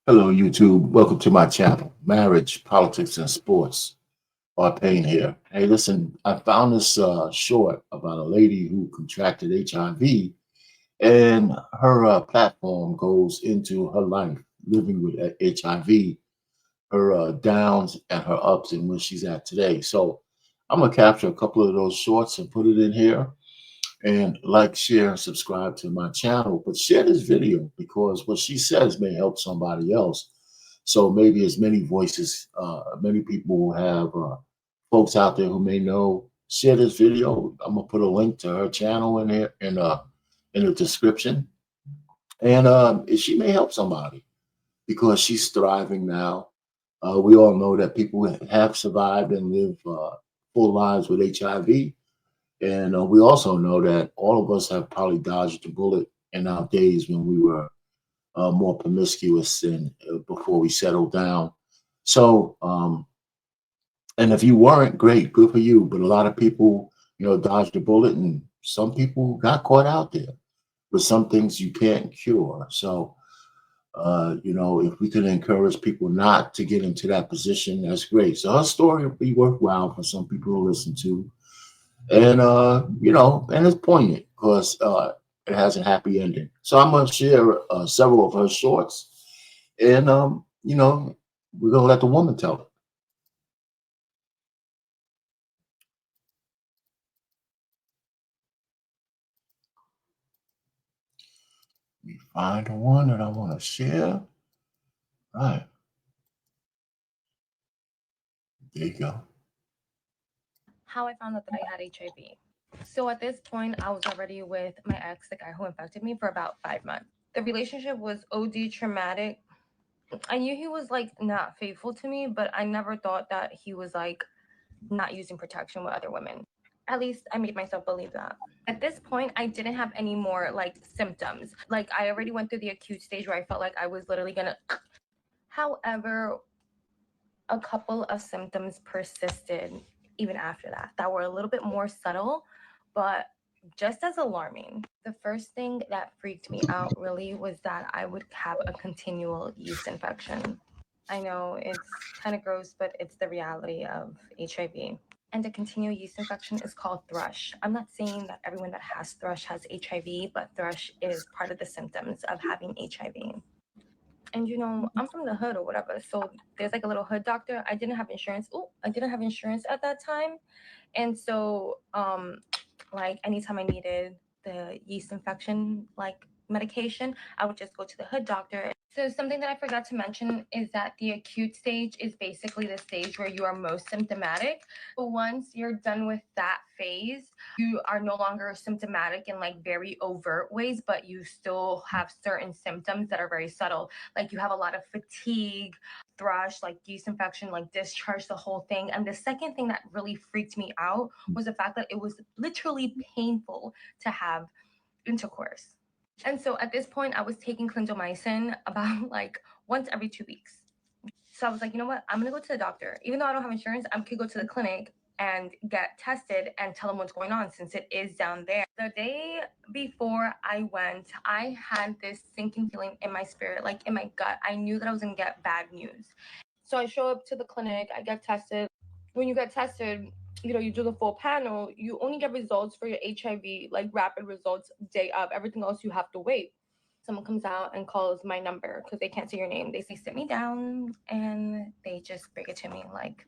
Hello, YouTube. Welcome to my channel. Marriage, politics, and sports are pain here. Hey, listen, I found this short about a lady who contracted HIV, and her platform goes into her life living with HIV, her downs and her ups, and where she's at today. So I'm going to capture a couple of those shorts and put it in here. And like, share, and subscribe to my channel. But share this video because what she says may help somebody else. So maybe as many voices, many people who have folks out there who may know. Share this video. I'm gonna put a link to her channel in here in the description, and she may help somebody because she's thriving now. We all know that people have survived and live full lives with HIV. And we also know that all of us have probably dodged a bullet in our days when we were more promiscuous and before we settled down. So, and if you weren't, great, good for you. But a lot of people, dodged a bullet, and some people got caught out there with some things you can't cure. So, if we can encourage people not to get into that position, that's great. So her story will be worthwhile for some people to listen to. And and it's poignant because it has a happy ending. So I'm gonna share several of her shorts, and we're gonna let the woman tell it. Let me find the one that I want to share. Right, there you go. How I found out that I had HIV. So at this point, I was already with my ex, the guy who infected me, for about 5 months. The relationship was OD traumatic. I knew he was like not faithful to me, but I never thought that he was like not using protection with other women. At least I made myself believe that. At this point, I didn't have any more like symptoms. Like I already went through the acute stage where I felt like I was literally gonna. However, a couple of symptoms persisted even after that were a little bit more subtle, but just as alarming. The first thing that freaked me out really was that I would have a continual yeast infection. I know it's kind of gross, but it's the reality of HIV. And a continual yeast infection is called thrush. I'm not saying that everyone that has thrush has HIV, but thrush is part of the symptoms of having HIV. And I'm from the hood or whatever, so there's like a little hood doctor. I didn't have insurance. Oh, I didn't have insurance at that time, and so like anytime I needed the yeast infection like medication, I would just go to the hood doctor. So something that I forgot to mention is that the acute stage is basically the stage where you are most symptomatic. But once you're done with that phase, you are no longer symptomatic in like very overt ways, but you still have certain symptoms that are very subtle. Like you have a lot of fatigue, thrush, like yeast infection, like discharge, the whole thing. And the second thing that really freaked me out was the fact that it was literally painful to have intercourse. And so at this point, I was taking clindamycin about like once every 2 weeks. So I was like, you know what? I'm gonna go to the doctor. Even though I don't have insurance, I could go to the clinic and get tested and tell them what's going on since it is down there. The day before I went, I had this sinking feeling in my spirit, like in my gut. I knew that I was gonna get bad news. So I show up to the clinic, I get tested. When you get tested, you do the full panel, you only get results for your HIV, like rapid results day of. Everything else you have to wait. Someone comes out and calls my number because they can't say your name. They say, sit me down, and they just break it to me like,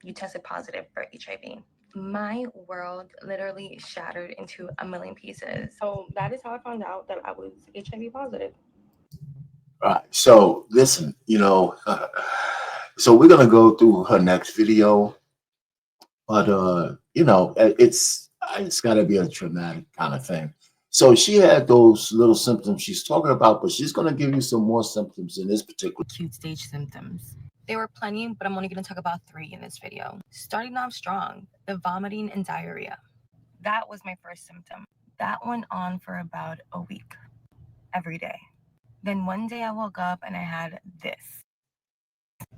you tested positive for HIV. My world literally shattered into a million pieces. So that is how I found out that I was HIV positive. All right. So listen, so we're gonna go through her next video, but it's got to be a traumatic kind of thing. So she had those little symptoms she's talking about, but she's gonna give you some more symptoms in this particular Acute stage symptoms. There were plenty, but I'm only going to talk about 3 in this video. Starting off strong, the vomiting and diarrhea. That was my first symptom. That went on for about a week, every day. Then one day I woke up and I had this.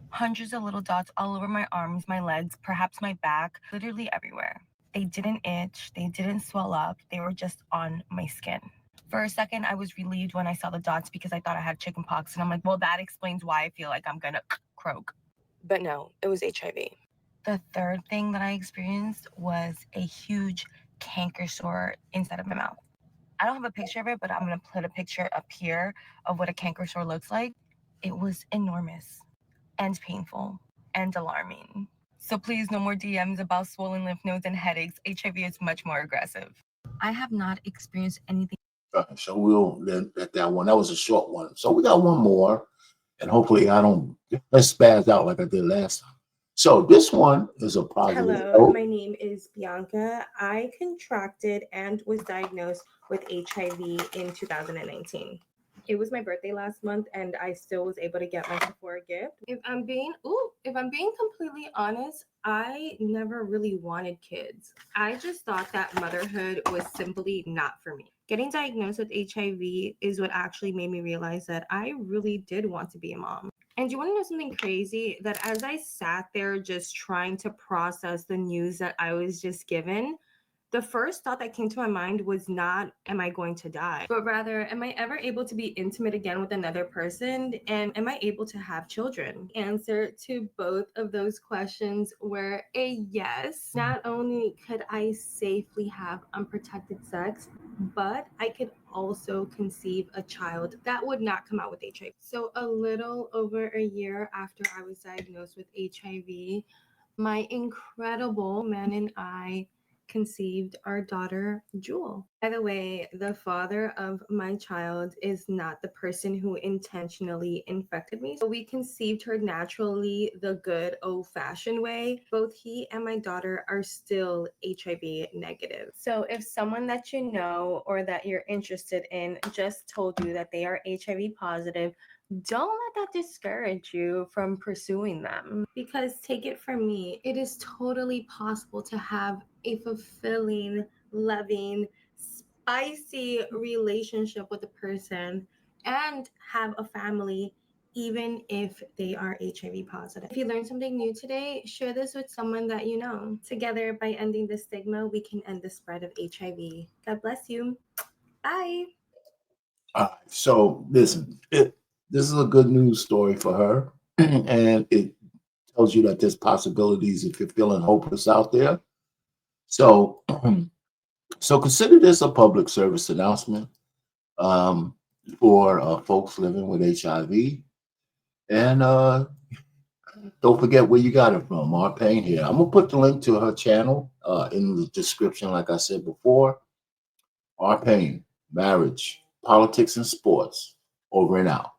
Hundreds of little dots all over my arms, my legs, perhaps my back, literally everywhere. They didn't itch, they didn't swell up, they were just on my skin. For a second, I was relieved when I saw the dots because I thought I had chicken pox. And I'm like, well, that explains why I feel like I'm gonna croak. But no, it was HIV. The third thing that I experienced was a huge canker sore inside of my mouth. I don't have a picture of it, but I'm gonna put a picture up here of what a canker sore looks like. It was enormous and painful and alarming. So please, no more DMs about swollen lymph nodes and headaches. HIV is much more aggressive. I have not experienced anything. So we'll let that one. That was a short one. So we got one more, and hopefully I don't spaz out like I did last time. So this one is a positive Hello, note. my name is Bianca. I contracted and was diagnosed with HIV in 2019. It was my birthday last month and I still was able to get my Sephora gift. If I'm being completely honest, I never really wanted kids. I just thought that motherhood was simply not for me. Getting diagnosed with HIV is what actually made me realize that I really did want to be a mom. And you want to know something crazy? That as I sat there just trying to process the news that I was just given, the first thought that came to my mind was not, am I going to die? But rather, am I ever able to be intimate again with another person? And am I able to have children? Answer to both of those questions were a yes. Not only could I safely have unprotected sex, but I could also conceive a child that would not come out with HIV. So a little over a year after I was diagnosed with HIV, my incredible man and I conceived our daughter, Jewel. By the way, the father of my child is not the person who intentionally infected me. So we conceived her naturally the good old-fashioned way. Both he and my daughter are still HIV negative. So if someone that you know or that you're interested in just told you that they are HIV positive, don't let that discourage you from pursuing them. Because take it from me, it is totally possible to have a fulfilling, loving, spicy relationship with a person and have a family even if they are HIV positive. If you learned something new today, share this with someone that you know. Together, by ending the stigma, we can end the spread of HIV. God bless you. Bye. So listen, this is a good news story for her, and it tells you that there's possibilities if you're feeling hopeless out there. So, so consider this a public service announcement for folks living with HIV, and don't forget where you got it from. Our Payne here. I'm gonna put the link to her channel in the description, like I said before. Our Payne, marriage, politics, and sports. Over and out.